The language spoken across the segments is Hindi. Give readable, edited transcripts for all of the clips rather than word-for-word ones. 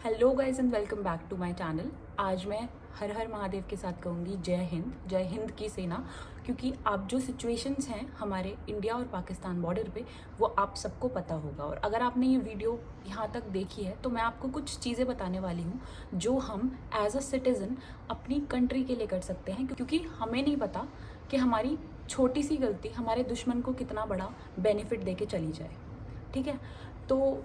Hello guys and welcome back to my channel. आज मैं हर हर महादेव के साथ कहूँगी जय हिंद की सेना, क्योंकि आप जो सिचुएशंस हैं हमारे इंडिया और पाकिस्तान बॉर्डर पे वो आप सबको पता होगा। और अगर आपने ये वीडियो यहाँ तक देखी है तो मैं आपको कुछ चीज़ें बताने वाली हूँ जो हम एज अ सिटीज़न अपनी कंट्री के लिए कर सकते हैं, क्योंकि हमें नहीं पता कि हमारी छोटी सी गलती हमारे दुश्मन को कितना बड़ा बेनिफिट दे के चली जाए। ठीक है, तो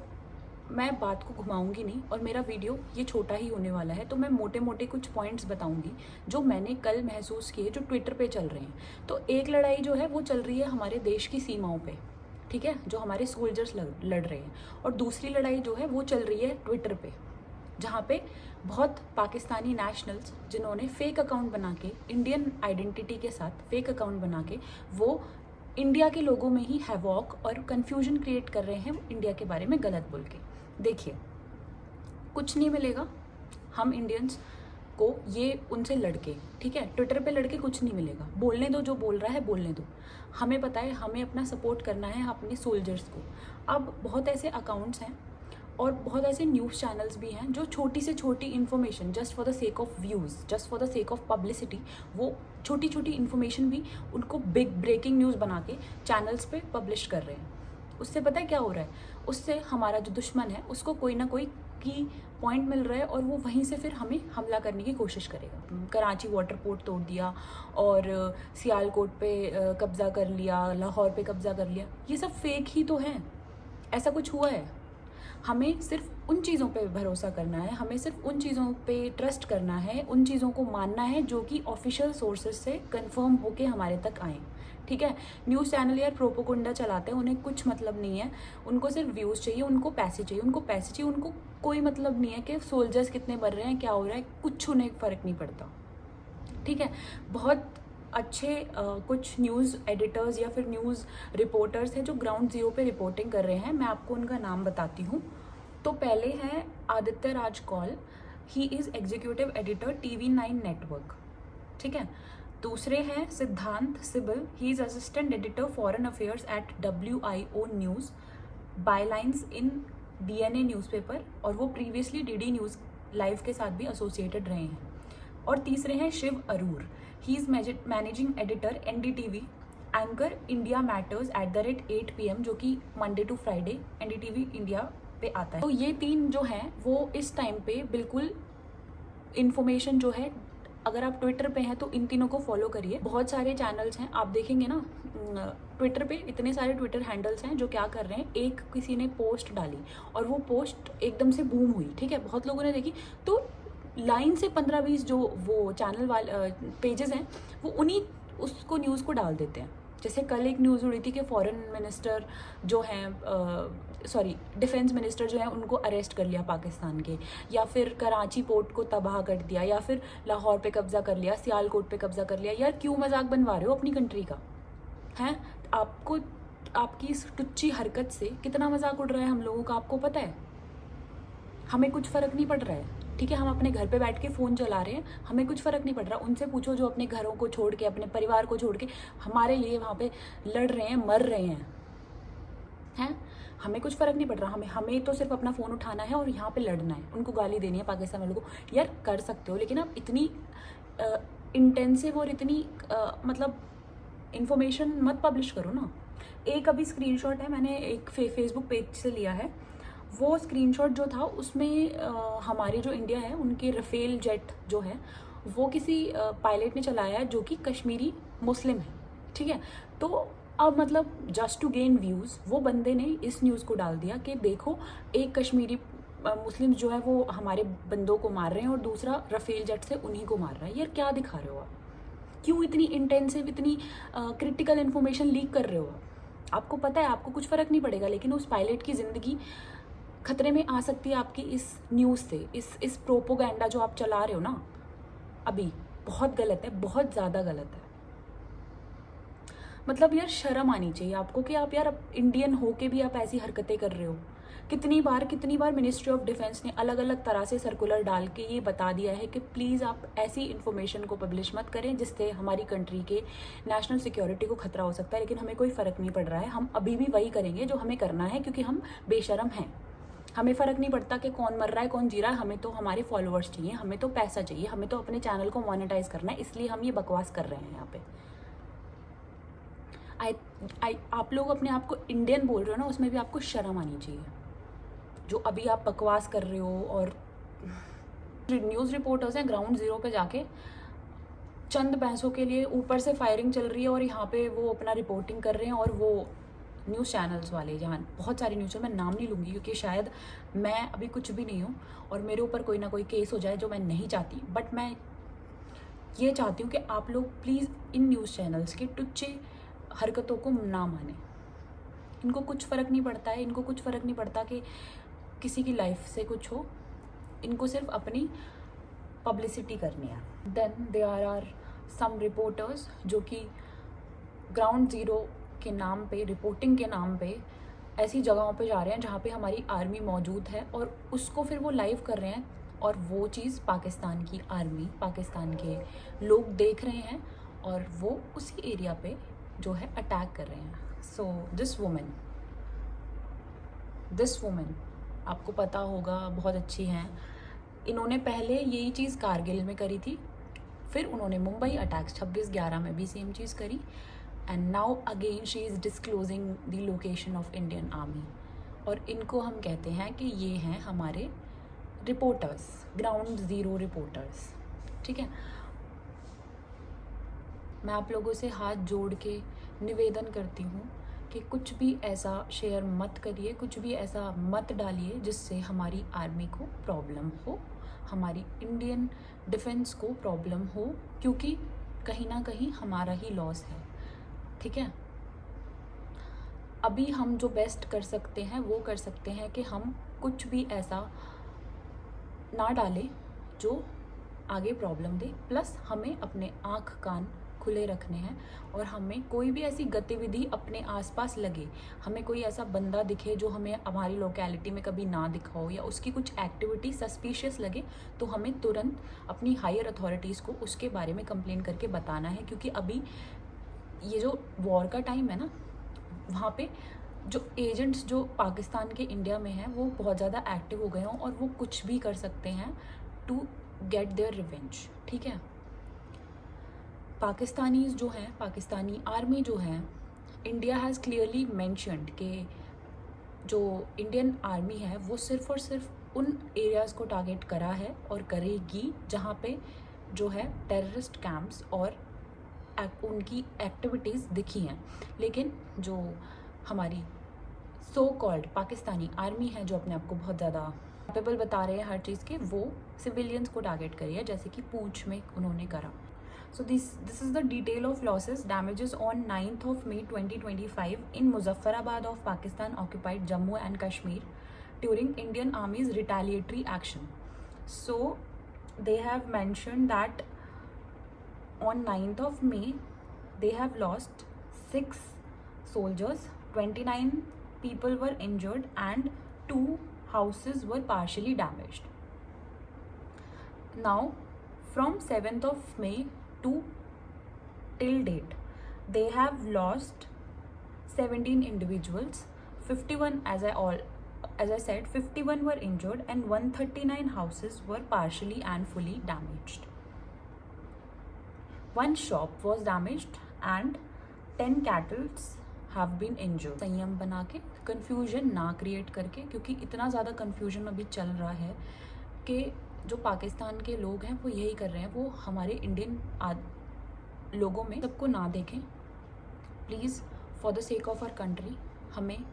मैं बात को घुमाऊंगी नहीं और मेरा वीडियो ये छोटा ही होने वाला है, तो मैं मोटे मोटे कुछ पॉइंट्स बताऊंगी जो मैंने कल महसूस किए, जो ट्विटर पे चल रहे हैं। तो एक लड़ाई जो है वो चल रही है हमारे देश की सीमाओं पे, ठीक है, जो हमारे सोल्जर्स लड़ रहे हैं। और दूसरी लड़ाई जो है वो चल रही है ट्विटर पे, जहाँ पे बहुत पाकिस्तानी नेशनल्स जिन्होंने फेक अकाउंट बना के इंडियन आइडेंटिटी के साथ फेक अकाउंट बना के वो इंडिया के लोगों में ही हैवॉक और कन्फ्यूजन क्रिएट कर रहे हैं इंडिया के बारे में गलत बोल के। देखिए, कुछ नहीं मिलेगा हम इंडियंस को ये उनसे लड़के, ठीक है, ट्विटर पे लड़के कुछ नहीं मिलेगा। बोलने दो, जो बोल रहा है बोलने दो। हमें पता है हमें अपना सपोर्ट करना है अपने सोल्जर्स को। अब बहुत ऐसे अकाउंट्स हैं और बहुत ऐसे न्यूज़ चैनल्स भी हैं जो छोटी से छोटी information just for the sake of views, just for the sake of publicity, वो छोटी छोटी इन्फॉर्मेशन भी उनको बिग ब्रेकिंग न्यूज़ बना के चैनल्स पे पब्लिश कर रहे हैं। उससे पता है क्या हो रहा है? उससे हमारा जो दुश्मन है उसको कोई ना कोई की पॉइंट मिल रहा है और वो वहीं से फिर हमें हमला करने की कोशिश करेगा। कराची वाटर पोर्ट तोड़ दिया और सियालकोट पे कब्ज़ा कर लिया, लाहौर पे कब्ज़ा कर लिया, ये सब फेक ही तो है। ऐसा कुछ हुआ है? हमें सिर्फ उन चीज़ों पे भरोसा करना है, हमें सिर्फ उन चीज़ों पे ट्रस्ट करना है, उन चीज़ों को मानना है जो कि ऑफिशियल सोर्सेज से कंफर्म होके हमारे तक आए। ठीक है, न्यूज़ चैनल यार प्रोपोगंडा चलाते हैं, उन्हें कुछ मतलब नहीं है, उनको सिर्फ व्यूज़ चाहिए, उनको पैसे चाहिए, उनको कोई मतलब नहीं है कि सोल्जर्स कितने मर रहे हैं, क्या हो रहा है, कुछ उन्हें फ़र्क नहीं पड़ता। ठीक है, बहुत अच्छे कुछ न्यूज़ एडिटर्स या फिर न्यूज़ रिपोर्टर्स हैं जो ग्राउंड ज़ीरो पे रिपोर्टिंग कर रहे हैं। मैं आपको उनका नाम बताती हूँ। तो पहले हैं Aditya Raj Kaul, he is executive editor TV9 network. ठीक है, दूसरे हैं Siddhant Sibal, he is assistant editor foreign affairs at WIO news bylines in DNA newspaper, और वो प्रीवियसली DD न्यूज़ लाइव के साथ भी एसोसिएटेड रहे हैं। और तीसरे हैं Shiv Aroor, he is managing editor NDTV anchor India matters @8 PM, जो कि Monday to Friday NDTV India पे आता है। तो ये तीन जो हैं वो इस टाइम पे बिल्कुल इन्फॉर्मेशन जो है, अगर आप ट्विटर पे हैं तो इन तीनों को फॉलो करिए। बहुत सारे चैनल्स हैं, आप देखेंगे ना ट्विटर पे इतने सारे ट्विटर हैंडल्स हैं जो क्या कर रहे हैं, एक किसी ने पोस्ट डाली और वो पोस्ट एकदम से बूम हुई, ठीक है, बहुत लोगों ने देखी, तो लाइन से 15-20 जो वो चैनल वाले पेजेस हैं वो उन्हीं उसको न्यूज़ को डाल देते हैं। जैसे कल एक न्यूज़ उड़ी थी कि फॉरेन मिनिस्टर जो हैं डिफेंस मिनिस्टर जो हैं उनको अरेस्ट कर लिया पाकिस्तान के, या फिर कराची पोर्ट को तबाह कर दिया, या फिर लाहौर पे कब्ज़ा कर लिया, सियालकोट पे कब्ज़ा कर लिया। यार क्यों मजाक बनवा रहे हो अपनी कंट्री का? हैं, आपको आपकी इस टुच्ची हरकत से कितना मजाक उड़ रहा है हम लोगों का, आपको पता है? हमें कुछ फ़र्क नहीं पड़ रहा है, ठीक है, हम अपने घर पे बैठ के फ़ोन चला रहे हैं, हमें कुछ फ़र्क नहीं पड़ रहा। उनसे पूछो जो अपने घरों को छोड़ के, अपने परिवार को छोड़ के हमारे लिए वहाँ पे लड़ रहे हैं, मर रहे हैं। हमें कुछ फ़र्क नहीं पड़ रहा। हमें तो सिर्फ अपना फ़ोन उठाना है और यहाँ पे लड़ना है, उनको गाली देनी है पाकिस्तान वालों को। यार कर सकते हो, लेकिन आप इतनी इंटेंसिव और इतनी मतलब इन्फॉर्मेशन मत पब्लिश करो ना। एक अभी स्क्रीनशॉट है, मैंने एक फेसबुक पेज से लिया है, वो स्क्रीनशॉट जो था उसमें हमारे जो इंडिया है उनके रफेल जेट जो है वो किसी पायलट ने चलाया है जो कि कश्मीरी मुस्लिम है। ठीक है, तो अब मतलब जस्ट टू गेन व्यूज़ वो बंदे ने इस न्यूज़ को डाल दिया कि देखो एक कश्मीरी मुस्लिम जो है वो हमारे बंदों को मार रहे हैं और दूसरा रफेल जेट से उन्हीं को मार रहा है। यार क्या दिखा रहे हो आप? क्यों इतनी इंटेंसिव, इतनी क्रिटिकल इन्फॉर्मेशन लीक कर रहे हो? आपको पता है आपको कुछ फ़र्क नहीं पड़ेगा, लेकिन उस पायलट की ज़िंदगी खतरे में आ सकती है आपकी इस न्यूज़ से। इस प्रोपोगंडा जो आप चला रहे हो ना अभी, बहुत गलत है, बहुत ज़्यादा गलत है। मतलब यार शर्म आनी चाहिए आपको कि आप यार इंडियन हो के भी आप ऐसी हरकतें कर रहे हो। कितनी बार मिनिस्ट्री ऑफ डिफेंस ने अलग अलग तरह से सर्कुलर डाल के ये बता दिया है कि प्लीज़ आप ऐसी इन्फॉर्मेशन को पब्लिश मत करें जिससे हमारी कंट्री के नेशनल सिक्योरिटी को खतरा हो सकता है, लेकिन हमें कोई फ़र्क नहीं पड़ रहा है। हम अभी भी वही करेंगे जो हमें करना है, क्योंकि हम बेशरम हैं। हमें फ़र्क नहीं पड़ता कि कौन मर रहा है कौन जी रहा है, हमें तो हमारे फॉलोअर्स चाहिए, हमें तो पैसा चाहिए, हमें तो अपने चैनल को मोनेटाइज करना है, इसलिए हम ये बकवास कर रहे हैं यहाँ पे। आप लोग अपने आप को इंडियन बोल रहे हो ना, उसमें भी आपको शर्म आनी चाहिए। जो अभी आप बकवास कर रहे हो, और न्यूज़ रिपोर्टर्स हैं ग्राउंड ज़ीरो पे जाके चंद पैसों के लिए, ऊपर से फायरिंग चल रही है और यहाँ पे वो अपना रिपोर्टिंग कर रहे हैं। और वो न्यूज़ चैनल्स वाले, जहाँ बहुत सारे न्यूज़ चैनल, मैं नाम नहीं लूँगी क्योंकि शायद मैं अभी कुछ भी नहीं हूँ और मेरे ऊपर कोई ना कोई केस हो जाए, जो मैं नहीं चाहती। बट मैं ये चाहती हूँ कि आप लोग प्लीज़ इन न्यूज़ चैनल्स की टुच्चे हरकतों को ना माने। इनको कुछ फ़र्क नहीं पड़ता है, इनको कुछ फ़र्क नहीं पड़ता कि किसी की लाइफ से कुछ हो, इनको सिर्फ अपनी पब्लिसिटी करनी है। Then there are some reporters जो कि ग्राउंड ज़ीरो के नाम पे, रिपोर्टिंग के नाम पे ऐसी जगहों पे जा रहे हैं जहाँ पे हमारी आर्मी मौजूद है, और उसको फिर वो लाइव कर रहे हैं, और वो चीज़ पाकिस्तान की आर्मी, पाकिस्तान के लोग देख रहे हैं, और वो उसी एरिया पे जो है अटैक कर रहे हैं। सो दिस वुमेन आपको पता होगा बहुत अच्छी हैं। इन्होंने पहले यही चीज़ कारगिल में करी थी, फिर उन्होंने मुंबई अटैक्स 26/11 में भी सेम चीज़ करी, and now again she is disclosing the location of Indian army. और इनको हम कहते हैं कि ये हैं हमारे रिपोर्टर्स, ग्राउंड ज़ीरो रिपोर्टर्स। ठीक है, मैं आप लोगों से हाथ जोड़ के निवेदन करती हूँ कि कुछ भी ऐसा शेयर मत करिए, कुछ भी ऐसा मत डालिए जिससे हमारी आर्मी को प्रॉब्लम हो, हमारी इंडियन डिफेंस को प्रॉब्लम हो, क्योंकि कहीं ना कहीं हमारा ही लॉस है। ठीक है, अभी हम जो बेस्ट कर सकते हैं वो कर सकते हैं कि हम कुछ भी ऐसा ना डालें जो आगे प्रॉब्लम दे, प्लस हमें अपने आँख कान खुले रखने हैं, और हमें कोई भी ऐसी गतिविधि अपने आसपास लगे, हमें कोई ऐसा बंदा दिखे जो हमें हमारी लोकेलिटी में कभी ना दिखा हो, या उसकी कुछ एक्टिविटी सस्पिशियस लगे, तो हमें तुरंत अपनी हायर अथॉरिटीज़ को उसके बारे में कंप्लेन करके बताना है। क्योंकि अभी ये जो वॉर का टाइम है ना, वहाँ पे जो एजेंट्स जो पाकिस्तान के इंडिया में हैं वो बहुत ज़्यादा एक्टिव हो गए हों, और वो कुछ भी कर सकते हैं टू गेट देयर रिवेंज। ठीक है, पाकिस्तानीज़ जो हैं, पाकिस्तानी आर्मी जो है, इंडिया हैज़ क्लियरली मेंशन्ड कि जो इंडियन आर्मी है वो सिर्फ़ और सिर्फ उन एरियाज़ को टारगेट करा है और करेगी जहाँ पे जो है टेररिस्ट कैंप्स और उनकी एक्टिविटीज़ दिखी हैं। लेकिन जो हमारी सो कॉल्ड पाकिस्तानी आर्मी है, जो अपने आप को बहुत ज़्यादा कैपेबल बता रहे हैं हर चीज़ के, वो सिविलियंस को टारगेट करी है, जैसे कि पूंछ में उन्होंने करा। So this is the detail of losses, damages on 9th of May 2025 in Muzaffarabad of Pakistan occupied Jammu and Kashmir during Indian Army's retaliatory action. So they have mentioned that on 9th of May they have lost 6 soldiers, 29 people were injured, and 2 houses were partially damaged. Now from 7th of May to till date they have lost 17 individuals, 51 as I said 51 were injured, and 139 houses were partially and fully damaged. One shop was damaged and 10 cattle have been injured. संयम बना के, confusion ना create करके, क्योंकि इतना ज़्यादा confusion अभी चल रहा है कि जो पाकिस्तान के लोग हैं वो यही कर रहे हैं, वो हमारे इंडियन लोगों में सबको ना देखें। Please for the sake of our country हमें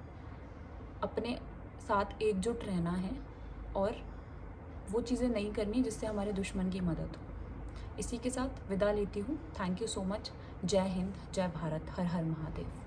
अपने साथ एकजुट रहना है, और वो चीज़ें नहीं करनी जिससे हमारे दुश्मन की मदद हो। इसी के साथ विदा लेती हूँ। Thank you so much. जय हिंद, जय भारत, हर हर महादेव।